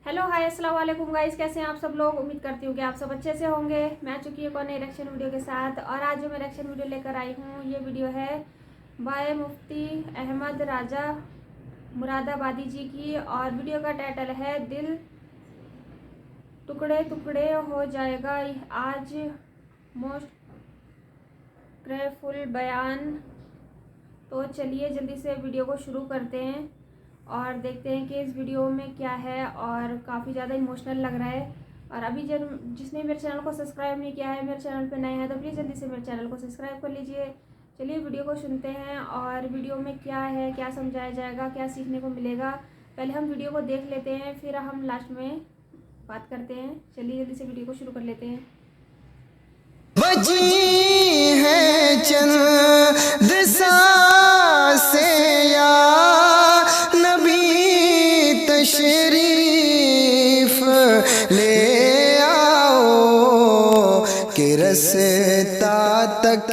Hello hi अस्सलाम वालेकुम guys, कैसे हैं आप सब लोग। उम्मीद करती हूँ कि आप सब अच्छे से होंगे। मैं आ चुकी हूँ एक और नई रिएक्शन वीडियो के साथ और आज जो मैं रिएक्शन वीडियो लेकर आई हूँ ये वीडियो है बाय मुफ्ती अहमद राजा मुरादाबादी जी की और वीडियो का टाइटल है दिल टुकड़े टुकड़े हो जाएगा आज मोस्ट ग्रेटफुल बयान। तो चलिए जल्दी से वीडियो को शुरू करते हैं और देखते हैं कि इस वीडियो में क्या है और काफ़ी ज़्यादा इमोशनल लग रहा है। और अभी जिसने मेरे चैनल को सब्सक्राइब नहीं किया है, मेरे चैनल पे नए हैं, तो प्लीज़ जल्दी से मेरे चैनल को सब्सक्राइब कर लीजिए। चलिए वीडियो को सुनते हैं और वीडियो में क्या है, क्या समझाया जाएगा, क्या सीखने को मिलेगा। पहले हम वीडियो को देख लेते हैं, फिर हम लास्ट में बात करते हैं। चलिए जल्दी से वीडियो को शुरू कर लेते हैं। बजी है चंद सांसें या नबी तशरीफ ले आओ कि रस्ता तक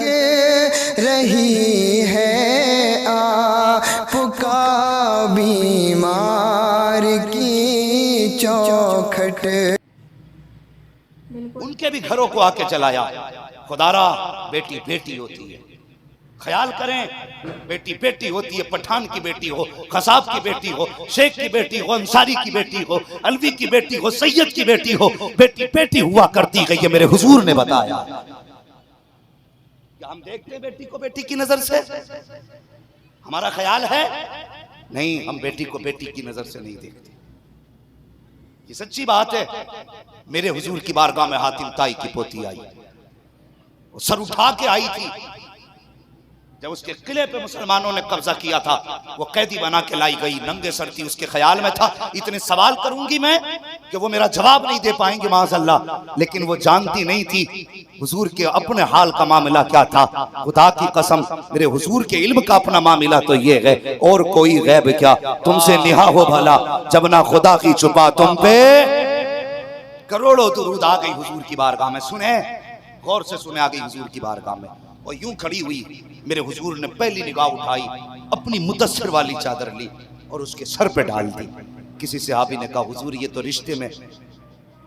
रही है आपका बीमार की चौखट। उनके भी घरों को आके जलाया। खुदारा बेटी बेटी होती है, ख्याल करें, बेटी बेटी होती है। पठान की बेटी हो, खसाब की बेटी हो, शेख की बेटी हो, अंसारी की बेटी हो, अलवी की बेटी हो, सैयद की बेटी हो, बेटी बेटी हुआ करती गई है। मेरे हुजूर ने बताया। क्या हम देखते हैं बेटी को बेटी की नजर से? हमारा ख्याल है नहीं, हम बेटी को बेटी की नजर से नहीं देखते। ये सच्ची बात है। मेरे हुजूर की बारगाह में हातिम ताई की पोती आई, वो सर उठा के आई थी। जब उसके किले पे मुसलमानों ने कब्जा किया था, वो कैदी बना के लाई गई, नंगे सर थी। उसके ख्याल में था इतने सवाल करूंगी मैं कि वो मेरा जवाब नहीं दे पाएंगे माज़अल्लाह, लेकिन वो जानती नहीं थी हुजूर के अपने हाल का मामला क्या था। खुदा की कसम, मेरे हुजूर के इल्म का अपना मामला तो ये है, और कोई गैब क्या। तुमसे निहा हो भला जब ना खुदा की छुपा तुम पे करोड़ों दुरूद आ गई हुजूर की बारगाह में। सुने, गौर से सुने, आ गई हुजूर की बारगाह में और यूं खड़ी हुई। मेरे हुजूर ने पहली निगाह उठाई, अपनी मुदस्सर वाली चादर ली और उसके सर पे डाल दी। किसी सहाबी ने कहा हुजूर ये तो रिश्ते में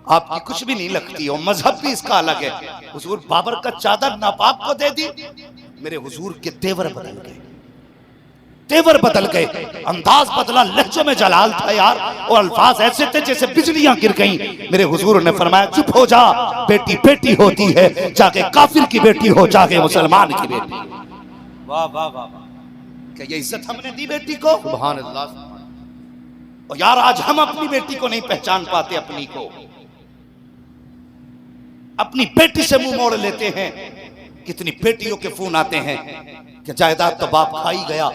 आपकी कुछ भी नहीं लगती और मजहब भी इसका अलग है। हुजूर बाबर का चादर नापाक को दे दी। मेरे हुजूर के तेवर बदल गए, तेवर बदल गए, अंदाज बदला, लहजे में जलाल था यार, और अल्फाज ऐसे थे जैसे बिजलियां गिर गईं। मेरे हुजूर ने फरमाया चुप हो जा, बेटी बेटी होती है, जाके काफिर की बेटी हो, जाके मुसलमान की बेटी। वाह वाह वाह, क्या ये इज्जत हमने दी बेटी को? सुभान अल्लाह। और यार आज हम अपनी बेटी को नहीं पहचान पाते, अपनी को, अपनी बेटी से मुंह मोड़ लेते हैं। कितनी बेटियों के फोन आते हैं कि जायदाद तो बाप खा ही गया,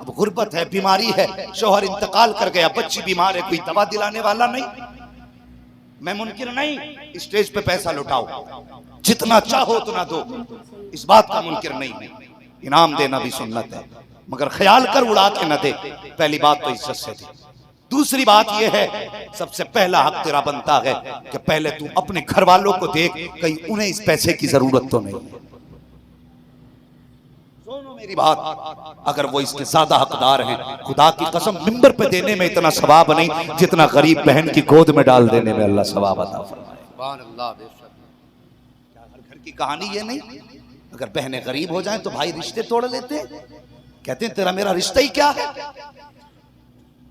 अब गुर्बत है, बीमारी है, शोहर इंतकाल कर गया, बच्ची बीमार है, कोई दवा दिलाने वाला नहीं। मैं मुनकिर नहीं, स्टेज पे पैसा लुटाओ, जितना चाहो उतना दो, इस बात का मुनकिर नहीं है। इनाम देना भी सुन्नत है, मगर ख्याल कर उड़ा के न दे। पहली बात तो इज्जत से दे। दूसरी बात यह है, सबसे पहला हक तेरा बनता है कि पहले तू अपने घर वालों को देख, कहीं उन्हें इस पैसे की जरूरत तो नहीं है। मेरी बात, अगर वो इसके ज्यादा हकदार हैं, खुदा की कसम मिंबर पे देने में इतना सवाब नहीं जितना गरीब बहन की गोद में डाल देने में अल्लाह सवाब अता फरमाए। सुभान अल्लाह। क्या हर घर की कहानी ये नहीं? अगर बहनें गरीब हो जाएं तो भाई रिश्ते तोड़ लेते हैं, कहते हैं तेरा मेरा रिश्ता ही क्या है।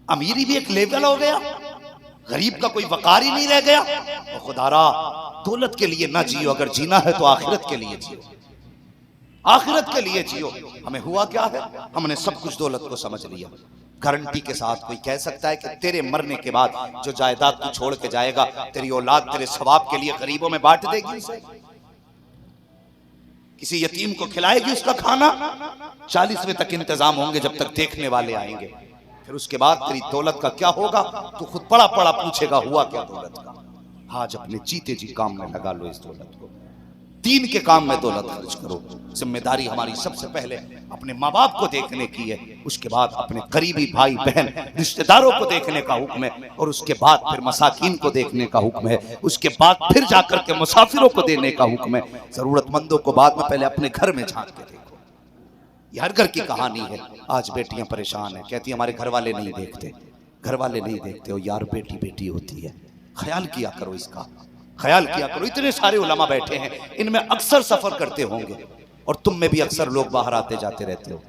अमीरी भी एक लेवल हो गया, गरीब का कोई वकार ही नहीं रह गया। और खुदारा दौलत के लिए ना जियो, अगर जीना है तो आखिरत के लिए जियो, आखिरत के लिए जियो। हमें हुआ क्या है, हमने सब कुछ दौलत को समझ लिया। गारंटी के साथ कोई कह सकता है कि तेरे मरने के बाद जो जायदाद तू छोड़ के जाएगा, तेरी औलाद तेरे सवाब के लिए गरीबों में बांट देगी, उसे किसी यतीम को खिलाएगी उसका खाना। 40वें तक इंतजाम होंगे जब तक देखने वाले आएंगे, फिर उसके बाद तेरी दौलत का क्या होगा तू खुद पड़ा पड़ा पूछेगा हुआ क्या दौलत का। आज अपने जीते जी काम में लगा लो इस दौलत को, दीन के काम में दौलत खर्च करो। जिम्मेदारी हमारी सबसे पहले अपने माँ बाप को देखने की है, उसके बाद अपने करीबी भाई बहन रिश्तेदारों को देखने का हुक्म है, और उसके बाद फिर मसाकीन को देखने का हुक्म है, उसके बाद फिर जाकर के मुसाफिरों को देने का हुक्म है, जरूरतमंदों को बाद में, पहले अपने घर में झांक के देखो। ये हर घर की कहानी है। आज बेटियां परेशान है, कहती हमारे घर वाले नहीं देखते। घर वाले नहीं देखते हो यार, बेटी बेटी होती है। ख्याल किया करो इसका, ख्याल किया करो। इतने सारे उलमा बैठे हैं, इनमें अक्सर सफर करते होंगे और तुम में भी अक्सर लोग बाहर आते जाते रहते हो।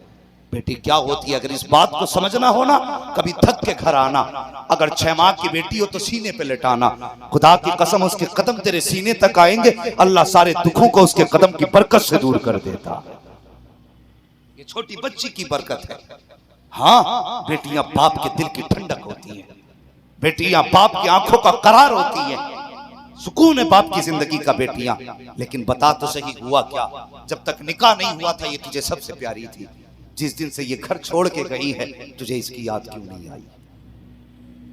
बेटी क्या होती है, अगर इस बात को समझना हो ना, कभी थक के घर आना। अगर 6 माह की बेटी हो तो सीने पे लेटाना। खुदा की कसम उसके कदम तेरे सीने तक आएंगे, अल्लाह सारे दुखों को उसके कदम की बरकत से दूर कर देता। ये छोटी बच्ची की बरकत है। हाँ, बेटियां बाप के दिल की ठंडक होती हैं, बेटियां बाप की आंखों का करार होती है, सुकून है बाप की जिंदगी का बेटियां। लेकिन बता तो सही हुआ क्या, जब तक निकाह नहीं हुआ था ये तुझे सबसे प्यारी थी। जिस दिन से ये घर छोड़ के गई है तुझे इसकी याद क्यों नहीं आई?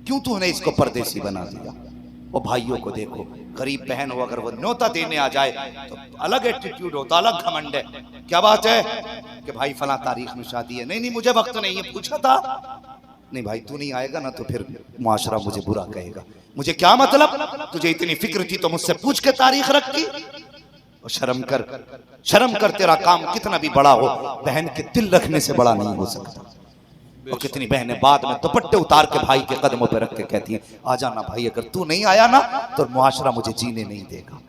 क्यों तूने इसको परदेसी बना दिया? वो भाइयों को देखो, गरीब बहन हो, अगर वो न्योता देने आ जाए तो अलग एटीट्यूड होता, अलग घमंड है। क्या बात है कि भाई फला तारीख में शादी है? नहीं नहीं मुझे वक्त नहीं है। पूछा था? नहीं भाई तू नहीं आएगा ना तो फिर मुआशरा मुझे बुरा कहेगा। मुझे क्या मतलब, तुझे इतनी फिक्र थी तो मुझसे पूछ के तारीख रखी। और शर्म कर, शर्म कर, तेरा काम कितना भी बड़ा हो बहन के दिल रखने से बड़ा नहीं हो सकता। और कितनी बहनें बाद में दुपट्टे उतार के भाई के कदमों पे रख के कहती हैं आ जाना भाई, अगर तू नहीं आया ना तो मुआशरा मुझे जीने नहीं देगा।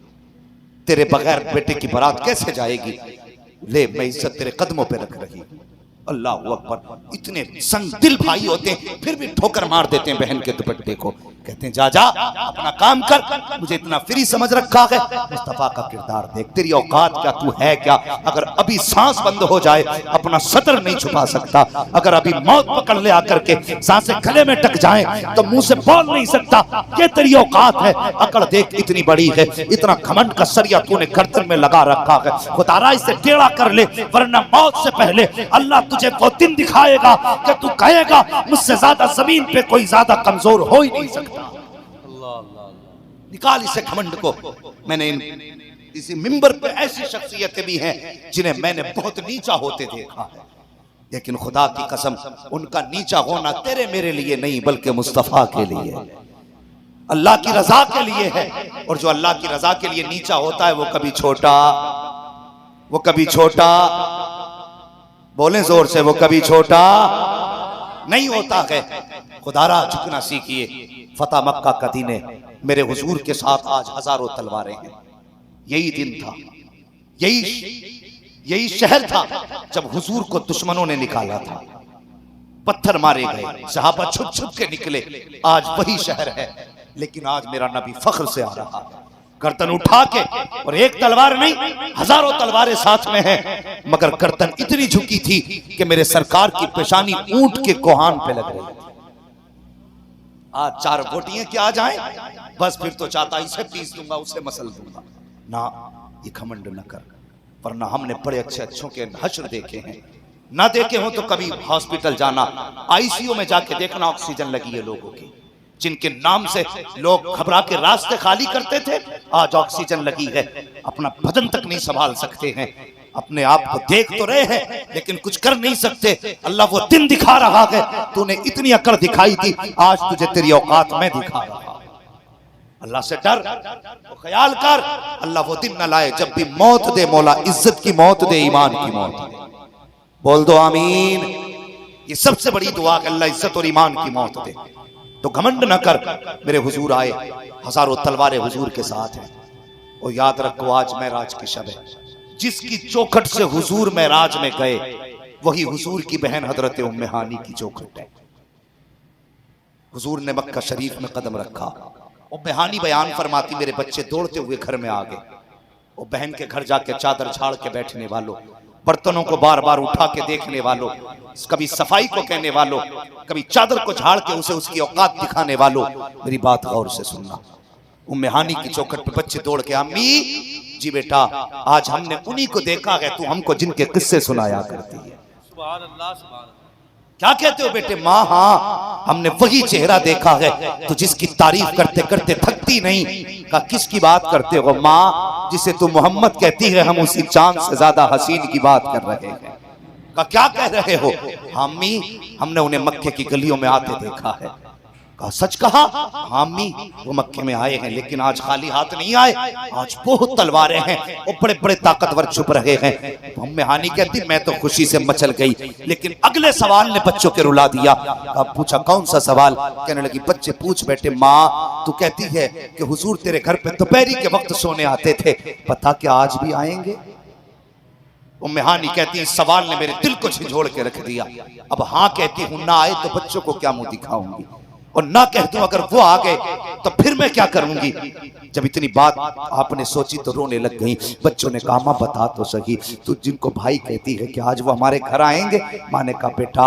तेरे बगैर बेटे की बारात कैसे जाएगी? ले मैं इज्जत तेरे कदमों पे रख रही। अल्लाह अकबर। इतने संग दिल भाई होते हैं फिर भी ठोकर मार देते हैं बहन के दुपट्टे को। कहते हैं जा जा अपना काम कर, मुझे इतना फ्री समझ रखा है। मुस्तफा का किरदार देख, तेरी औकात क्या, तू है क्या? अगर अभी सांस बंद हो जाए अपना सतर नहीं छुपा सकता। अगर अभी मौत पकड़ ले आकर के सांसें गले में टक जाएं तो मुंह से बोल नहीं सकता। ये तेरी औकात है? अकड़ देख इतनी बड़ी है, इतना घमंड का सरिया तूने गर्दन में लगा रखा है। खुदारा इसे टेढ़ा कर ले, वरना मौत से पहले अल्लाह तुझे वो दिन दिखाएगा कि तू कहेगा मुझसे ज्यादा जमीन पे कोई ज्यादा कमजोर हो ही नहीं सकता। निकाल इसे घमंड को। मैंने इसी मिंबर पे ऐसी शख्सियतें भी हैं जिन्हें मैंने बहुत नीचा होते देखा है, लेकिन खुदा की कसम उनका नीचा होना तेरे मेरे लिए नहीं बल्कि मुस्तफा के लिए, अल्लाह की रजा के लिए है। और जो अल्लाह की रजा के लिए नीचा होता है वो कभी छोटा, वो कभी छोटा, बोले जोर से, वो कभी छोटा नहीं होता है। खुदारा झुकना सीखिए। फतह मक्का का दिन है, मेरे हुजूर के साथ आज हजारों तलवारें हैं। यही दिन था, यही शहर था जब हुजूर को दुश्मनों ने निकाला था, पत्थर मारे गए, सहाबा छुप छुप के निकले। आज वही शहर है, लेकिन आज मेरा नबी फख्र से आ रहा है, गर्दन उठा के। और एक तलवार नहीं, हजारों तलवारें साथ में हैं, मगर गर्दन इतनी झुकी थी कि मेरे सरकार की पेशानी ऊंट के कोहान पे लग रही। आज 4 गोटियां क्या आ जाएं, बस फिर तो चाहता इसे पीस दूंगा उसे मसल दूंगा। ना, ये घमंड न कर, वरना हमने बड़े अच्छे अच्छों के हश्र देखे हैं। ना देखे हो तो कभी हॉस्पिटल जाना, आईसीयू में जाके देखना ऑक्सीजन लगी है लोगों की, जिनके नाम से लोग घबरा के रास्ते खाली करते थे, आज ऑक्सीजन लगी है, अपना बदन तक नहीं संभाल सकते हैं। अपने आप को देख तो रहे हैं लेकिन कुछ कर नहीं सकते। अल्लाह वो दिन दिखा रहा है, तूने इतनी अकड़ दिखाई थी, आज तुझे तेरी औकात में दिखा रहा। अल्लाह से डर, वो ख्याल कर, अल्लाह वो दिन न लाए जब भी मौत दे मौला, इज्जत की मौत दे, ईमान की मौत दे। बोल दो आमीन। ये सबसे बड़ी दुआ है, अल्लाह इज्जत और ईमान की मौत दे। तो घमंड न कर, मेरे हुजूर आए, हजारों तलवारें हुजूर के साथ हैं। और याद रखो आज मेराज की शब है, जिसकी चौखट से हुजूर मेराज में गए वही हुजूर की बहन हजरत उम्मे हानी की चौखट है। हुजूर ने मक्का शरीफ में कदम रखा, उम्मे हानी बयान फरमाती मेरे बच्चे दौड़ते हुए घर में आ गए। वो बहन के घर जाके चादर झाड़ के बैठने वालों, बर्तनों को बार बार उठा के देखने वालों, कभी सफाई को कहने वालों, कभी चादर को झाड़ के उसे उसकी औकात दिखाने वालों, मेरी बात गौर से सुनना। उम्मे हानी की चौखट पे बच्चे दौड़ के, अम्मी जी बेटा आज हमने उन्हीं को देखा है तू हमको जिनके किस्से सुनाया करती है। सुभान अल्लाह, सुभान अल्लाह। क्या कहते हो बेटे? माँ हाँ हमने वही चेहरा देखा है तो जिसकी तारीफ करते करते थकती नहीं। का किसकी बात करते हो? माँ जिसे तू मोहम्मद कहती है, हम उसी चांद से ज्यादा हसीन की बात कर रहे हैं। का क्या कह रहे हो? अम्मी हमने उन्हें मक्के की गलियों में आते देखा है। कहा सच कहा? हाँ अम्मी, वो मक्के में आए हैं लेकिन आज खाली हाथ नहीं आए, आज बहुत तलवारें हैं और बड़े बड़े ताकतवर छुप रहे हैं। अम्मे हानी कहती मैं तो खुशी से मचल गई, लेकिन अगले सवाल ने बच्चों के रुला दिया। अब पूछा कौन सा सवाल? कहने लगी बच्चे पूछ बैठे, माँ तू कहती है कि हुजूर तेरे घर पे दोपहरी के वक्त सोने आते थे, पता क्या आज भी आएंगे? उम्मे हानी कहती है सवाल ने मेरे दिल को झिझोड़ के रख दिया। अब हाँ कहती हूं, ना आए तो बच्चों को क्या मुंह दिखाऊंगी, और ना कह दूं अगर वो आ गए तो फिर मैं क्या करूंगी। जब इतनी बात आपने सोची तो रोने लग गई। बच्चों ने कहा मां बता तो सही, तू जिनको भाई कहती है कि आज वो हमारे घर आएंगे? मां ने कहा बेटा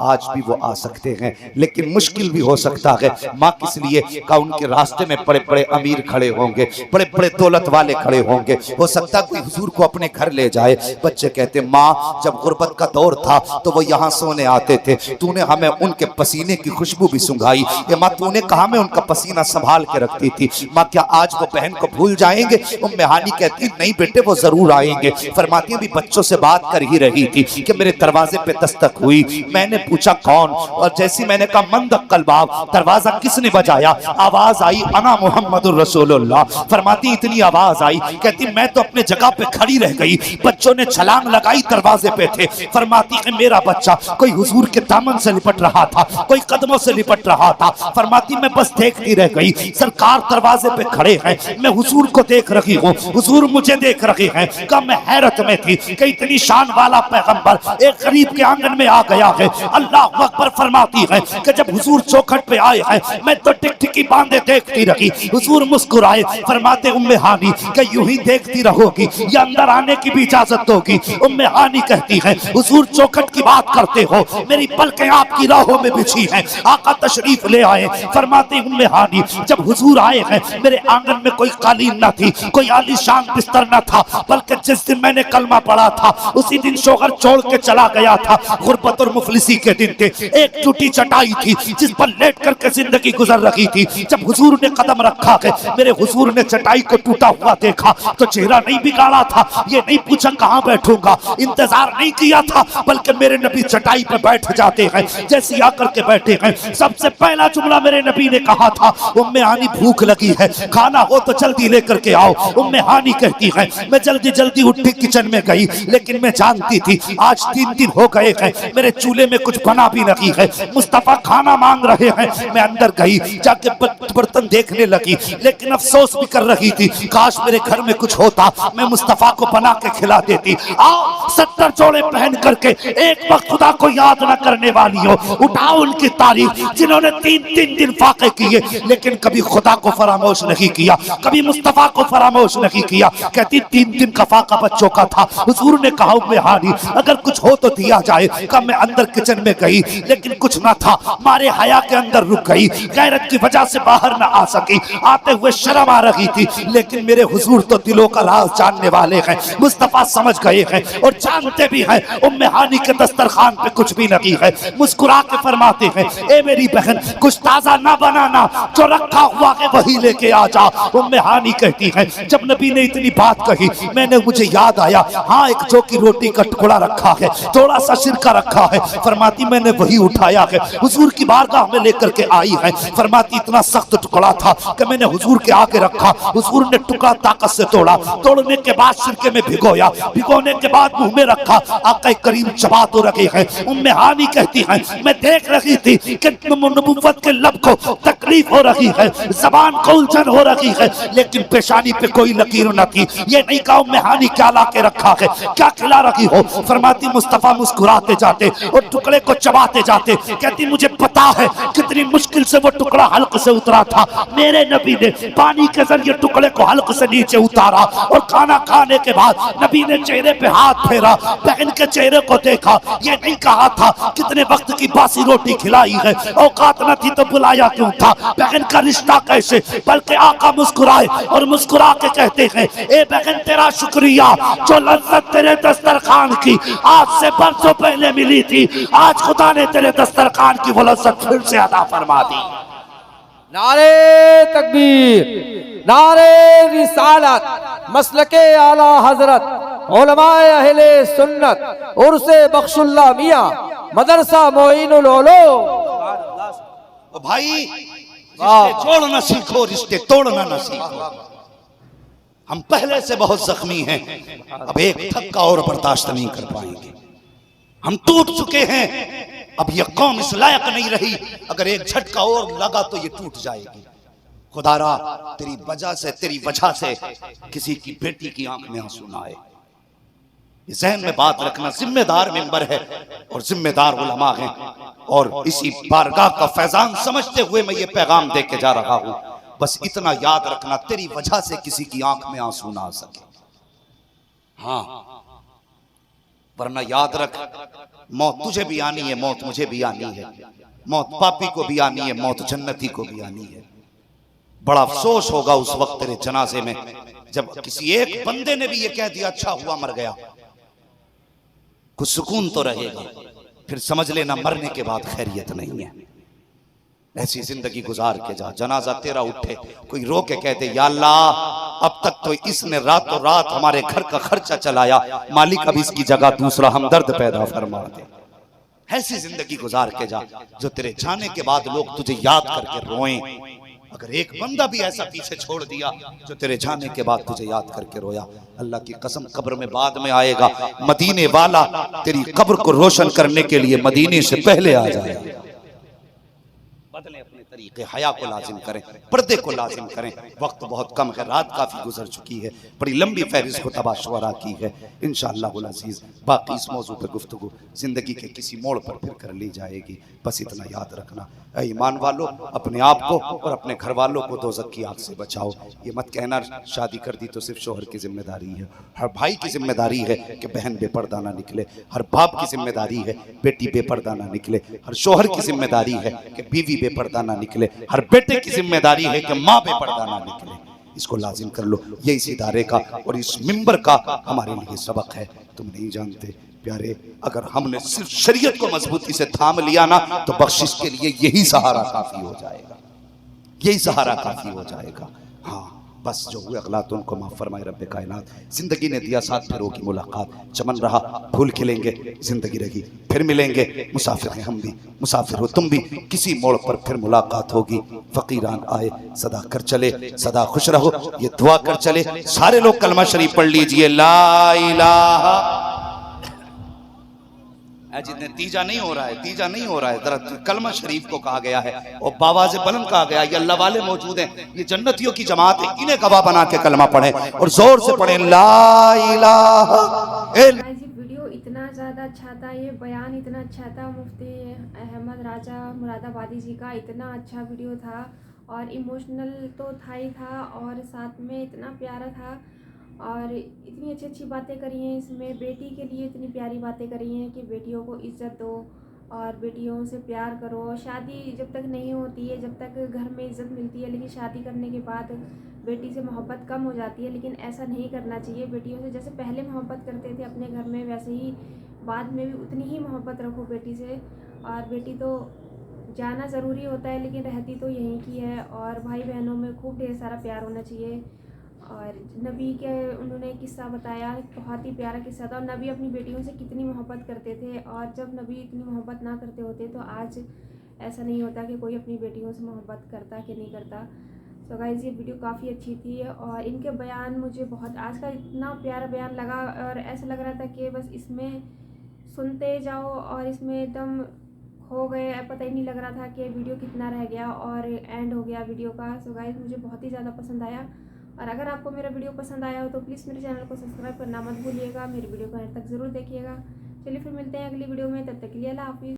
आज भी वो आ सकते हैं, लेकिन मुश्किल भी हो सकता है। मां किस लिए? कहा उनके रास्ते में बड़े बड़े अमीर खड़े होंगे, बड़े बड़े दौलत वाले खड़े होंगे, हो सकता कोई हुजूर को अपने घर ले जाए। बच्चे कहते माँ जब गुर्बत का दौर था तो वो यहाँ सोने आते थे, तूने हमें उनके पसीने की खुशबू भी सुंघाई। ये माँ तूने कहा मैं उनका पसीना संभाल के रखती थी। माँ क्या आज वो बहन को भूल जाएंगे? उम्मे हानी कहती नहीं बेटे वो जरूर आएंगे। फरमाती भी बच्चों से बात कर ही रही थी कि मेरे दरवाजे पे दस्तक हुई। मैंने पूछा कौन, और जैसी मैंने कहा मंदक्कल बाब, दरवाजा किसने बजाया? आवाज आई अना मुहम्मदुर रसूलुल्लाह। फरमाती इतनी आवाज आई, कहती मैं तो अपने जगह पे खड़ी रह गई। बच्चों ने छलांग लगाई, दरवाजे पे थे। फरमाती है मेरा बच्चा कोई हुजूर के दामन से लिपट रहा था, कोई कदमों से लिपट रहा था। फरमाती मैं बस देखती रह गई, सरकार दरवाजे पे खड़े हैं, मैं हुजूर को देख रही हूँ, हुजूर मुझे देख रहे हैं। कब मैं हैरत में थी कि इतनी शान वाला पैगंबर एक गरीब के आंगन में आ गया है। अल्लाह अकबर। फरमाती है कि जब हुजूर चौखट पे आए हैं मैं तो टिकटिकी बांधे देखती रही। हुजूर मुस्कुराए। फरमाते उम्मे हानी कि यूं ही देखती रहोगी या अंदर आने की भी इजाजत होगी? उम्मे हानी कहती है हुजूर चौखट की बात करते हो, मेरी पलकें आपकी राहों में बिछी हैं, आका तशरीफ ले आए। फरमाते उम्मे हानी जब हुजूर आए हैं मेरे आंगन में कोई कालीन न थी, कोई आलीशान बिस्तर न था, बल्कि जिस दिन मैंने कलमा पढ़ा था उसी दिन शोहर छोड़ के चला गया था। गुर्बत और मुफलिसी के दिन थे। एक टूटी चटाई थी जिस पर लेट करके जिंदगी गुजर रही थी। जब हुजूर ने कदम रखा है मेरे हुजूर ने चटाई को टूटा हुआ देखा तो चेहरा नहीं बिगाड़ा था, ये नहीं पूछा कहां बैठूंगा, इंतजार नहीं किया था, बल्कि मेरे नबी चटाई पे बैठ जाते हैं। जैसे आकर के बैठे हैं सबसे पहला जुमला मेरे नबी ने कहा था उम्मे हानी भूख लगी है, खाना हो तो जल्दी लेकर के आओ। उम्मे हानी कहती है मैं जल्दी जल्दी उठी किचन में गई, लेकिन मैं जानती थी आज 3 दिन हो गए हैं मेरे चूल्हे में कुछ बना भी नहीं है, मुस्तफा खाना मांग रहे हैं। मैं अंदर गई, जाके बर्तन देखने लगी, लेकिन अफसोस भी कर रही थी काश मेरे घर में कुछ होता, मैं मुस्तफा को बना के खिला देती। आओ 70 जोड़े पहन करके एक वक्त खुदा को याद न करने वाली हो, उठाओ उनकी तारीफ जिन्होंने 3 दिन फाके किए लेकिन कभी खुदा को फरामोश नहीं किया, कभी मुस्तफा को फरामोश नहीं किया। कहती 3 दिन का फाका बच्चों का था। हुजूर ने कहा उम्मे हानी अगर कुछ हो तो दिया जाए। कब मैं अंदर किचन में गई लेकिन कुछ ना था, मारे हया के अंदर रुक गई, गैरत की वजह से बाहर ना आ सकी, आते हुए शर्म आ रही थी। लेकिन मेरे हुजूर तो दिलों का राज जानने वाले हैं, मुस्तफा समझ गए हैं और जानते भी हैं उम्मे हानी के दस्तरखान पे कुछ भी नहीं है। मुस्कुरा के फरमाते हैं ए मेरी बहन कुछ ताजा ना बनाना, जो रखा हुआ है वही लेके आ जा। उम्मे हानी कहती है जब नबी ने इतनी बात कही मैंने मुझे याद आया हाँ एक जौ की रोटी का टुकड़ा रखा है, थोड़ा सा सिरका रखा है। फरमाती मैंने वही उठाया है, हुजूर की बारगाह में लेकर के आई है। फरमाती इतना सख्त टुकड़ा था कि मैंने हुजूर के आगे रखा, हुजूर ने टुकड़ा ताकत से तोड़ा, तोड़ने के बाद सिरके में भिगोया, भिगोने के बाद मुंह में रखा, आका करीम चबा तो रखे हैं। उम्मे हानी कहती है मैं देख रही थी कि नबुव्वत के लब को तकलीफ हो रही है, जबान को उलझन हो रही है, लेकिन पेशानी पे कोई लकीर न थी। ये नहीं कहा उम्मे हानी क्या ला के रखा है, क्या खिला रही हो। फरमाती मुस्तफा मुस्कुराते जाते और टुकड़े को चबाते जाते। कहती मुझे पता है कितनी मुश्किल से वो टुकड़ा हल्क से उतरा था, मेरे नबी ने पानी के जरिए टुकड़े को हल्क से नीचे उतारा और खाना खाने के बाद नबी ने चेहरे पे हाथ फेरा, बहन के चेहरे को देखा। ये नहीं कहा था कितने वक्त की बासी रोटी खिलाई है, औकात न थी तो बुलाया क्यों था, बहन का रिश्ता कैसे, बल्कि आका मुस्कुराए और मुस्कुरा के कहते हैं ए बहन तेरा शुक्रिया जो लज्जत तेरे दस्तरखान की आज से बरसों पहले मिली थी, आज खुदा ने तेरे दस्तरखान की वो लज्जत फिर से अता फरमा दी। नारे तकबीर, नारे रिसालत, मसलके आला हजरत, उलमाए अहले सुन्नत, उर्से बख्शुल्लाह मियां, मदरसा मोइनुल उलूम। भाई रिश्ते जोड़ना सीखो, रिश्ते तोड़ना ना सीखो। हम पहले से बहुत जख्मी हैं, अब एक धक्का और बर्दाश्त नहीं कर पाएंगे। हम टूट चुके हैं, अब यह कौम इस लायक नहीं रही, अगर एक झटका और लगा तो ये टूट जाएगी। खुदारा तेरी वजह से किसी की बेटी की आंख में आंसू ना आए। ज़हन में बात रखना, जिम्मेदार मेंबर है और जिम्मेदार उलमा हैं, और इसी बारगाह का फैजान समझते हुए मैं ये पैगाम दे के जा रहा हूं। बस इतना याद रखना, तेरी वजह से किसी की आंख में आंसू ना आ सके। हाँ, वरना याद रख, मौत तुझे भी आनी है, मौत मुझे भी आनी है, मौत पापी को भी आनी है, मौत जन्नती को भी आनी है। बड़ा अफसोस होगा उस वक्त तेरे जनाजे में जब किसी एक बंदे ने भी ये कह दिया अच्छा हुआ मर गया। कुछ सुकून तो रहेगा, फिर समझ लेना मरने के बाद खैरियत नहीं है। ऐसी जिंदगी गुजार के जा, जनाजा तेरा उठे, कोई रो के कहते या अल्लाह अब तक तो इसने रातों रात हमारे घर का खर्चा चलाया, मालिक अब इसकी जगह दूसरा हमदर्द पैदा फरमा दे। ऐसी जिंदगी गुजार के जा जो तेरे जाने के बाद लोग तुझे याद करके रोएं। अगर एक बंदा भी ऐसा पीछे छोड़ दिया जो तेरे जाने के बाद तुझे याद करके रोया, अल्लाह की कसम कब्र में बाद में आएगा, मदीने वाला तेरी कब्र को रोशन करने के लिए मदीने से पहले आ जाएगा। बदले अपने तरीके, हया को लाजिम करें, पर्दे को लाजिम करें। वक्त बहुत कम है, रात काफी गुजर चुकी है, बड़ी लंबी फहरिस्त को तबाशुरा की है। इंशाअल्लाह अज़ीज़ बाकी इस मौजू पर गुफ्तगू जिंदगी के किसी मोड़ पर फिर कर ली जाएगी। बस इतना याद रखना, ऐ ईमान वालों, अपने आप को और अपने घर वालों को दोज़ख की आग से बचाओ। ये मत कहना शादी कर दी तो सिर्फ शोहर की जिम्मेदारी है। हर भाई की जिम्मेदारी है कि बहन बेपर्दा ना निकले, हर बाप की जिम्मेदारी है बेटी बेपर्दा ना निकले, हर शोहर की जिम्मेदारी है कि बीवी बेपर्दा ना निकले, हर बेटे की जिम्मेदारी है कि माँ बेपर्दा ना निकले। इसको लाजिम कर लो, ये इस इदारे का और इस मिंबर का हमारे लिए सबक है। तुम नहीं जानते प्यारे, अगर हमने सिर्फ शरीयत को मजबूती से थाम लिया ना तो बख्शिश के लिए यही सहारा काफी हो जाएगा, यही सहारा काफी हो जाएगा। हाँ, बस जो हुए अगलात उनको माफ फरमाए रब्बे कायनात। जिंदगी ने दिया साथ, फिर होगी मुलाकात, चमन रहा फूल खिलेंगे, जिंदगी रही फिर मिलेंगे। मुसाफिर हैं हम भी, मुसाफिर हो तुम भी, किसी मोड़ पर फिर मुलाकात होगी। फकीरान आए सदा कर चले, सदा खुश रहो, ये दुआ कर चले। सारे लोग कलमा शरीफ पढ़ लीजिए, ला इलाहा। जितने तीजा नहीं हो रहा है, तीजा नहीं हो रहा है, जरा कलमा शरीफ को कहा गया है और बावाज़ बुलंद कहा गया। ये अल्लाह वाले मौजूद हैं, ये जन्नतियों की जमात है, इन्हें गवाह बना के कलमा पढ़े और जोर से पढ़े ला इलाहा। वीडियो इतना ज़्यादा अच्छा था, ये बयान इतना अच्छा था मुफ्ती अहमद राजा मुरादाबादी जी का, इतना अच्छा वीडियो था और इमोशनल तो था ही था और साथ में इतना प्यारा था और इतनी अच्छी अच्छी बातें करी हैं इसमें। बेटी के लिए इतनी प्यारी बातें करी हैं कि बेटियों को इज़्ज़त दो और बेटियों से प्यार करो। शादी जब तक नहीं होती है, जब तक घर में इज़्ज़त मिलती है, लेकिन शादी करने के बाद बेटी से मोहब्बत कम हो जाती है। लेकिन ऐसा नहीं करना चाहिए, बेटियों से जैसे पहले मोहब्बत करते थे अपने घर में, वैसे ही बाद में भी उतनी ही मोहब्बत रखो बेटी से। और बेटी तो जाना ज़रूरी होता है लेकिन रहती तो यहीं की है। और भाई बहनों में खूब ढेर सारा प्यार होना चाहिए। और नबी के उन्होंने किस्सा बताया, बहुत ही प्यारा किस्सा था। और नबी अपनी बेटियों से कितनी मोहब्बत करते थे और जब नबी इतनी मोहब्बत ना करते होते तो आज ऐसा नहीं होता कि कोई अपनी बेटियों से मोहब्बत करता कि नहीं करता। तो गाइस ये वीडियो काफ़ी अच्छी थी और इनके बयान मुझे बहुत, आज का इतना प्यारा बयान लगा और ऐसा लग रहा था कि बस इसमें सुनते जाओ और इसमें एकदम हो गए, पता ही नहीं लग रहा था कि वीडियो कितना रह गया और एंड हो गया वीडियो का। सो गाइस मुझे बहुत ही ज़्यादा पसंद आया और अगर आपको मेरा वीडियो पसंद आया हो तो प्लीज़ मेरे चैनल को सब्सक्राइब करना मत भूलिएगा, मेरी वीडियो को अंत तक ज़रूर देखिएगा। चलिए फिर मिलते हैं अगली वीडियो में, तब तक के लिए अल्लाह हाफिज़।